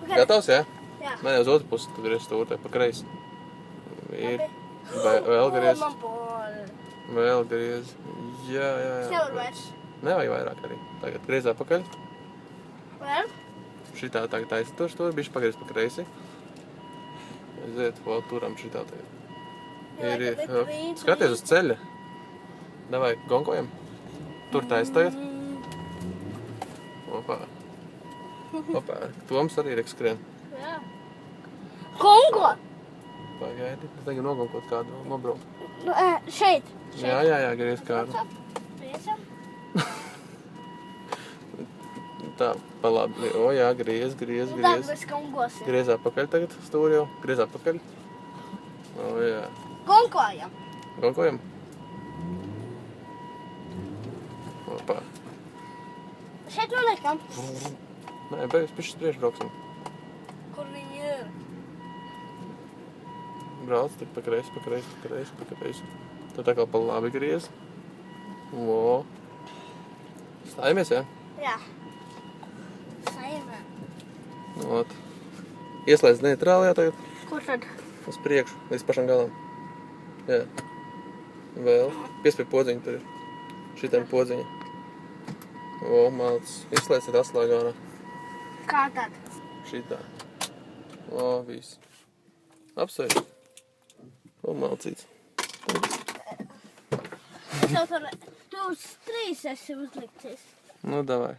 Gatavs, jā? Jā. Nē, uz otru pusi, tu griez stūrtē, pa kreisi. Ir. Vēl griez. Man boli. Vēl griez. Jā. Es nevaru vairs. Nevajag vairāk arī. Tagad griez atpakaļ. Vēl? Šitā tagad taisa to stūri, bišķi pagriez pa kreisi. Aiziet, vēl turam šitā tagad. Ir. Skaties uz ceļa. Davai, gonkojam. Tur taisa tagad. Opā. Toms arī rek skrien. Jā. Kongo! Pagaidi. Es tagad nogonkot kādu nobraukt. Šeit. Jā, griez kādu. Griezam. Tā, pa labi. O, jā, griez. Tā, mēs kongosim. Griez atpakaļ tagad stūri jau. Griez atpakaļ. O, jā. Konkojam. Gonkojam. Opā. Šeit noliekam. Nē, beigas pišķis priekš brauksim. Kur viņi ir? Brauc, tik pa kreisi. Tad tā kā pa labi griez. O. Stājamies, jā? Jā. Saimē. Ot. Ieslēdz neitrālajā tagad. Kur tad? Uz priekšu, līdz pašam galam. Jā. Vēl. Piespie podziņu tur ir. Šitiem podziņa. O, malcis. Izslēdz tad atslēgā ārā. Kā tad? Šitā. O, viss. Apsveļ. O, malcīts. Es jau tur, tu uz 3 esi uzlikties. Nu, davai.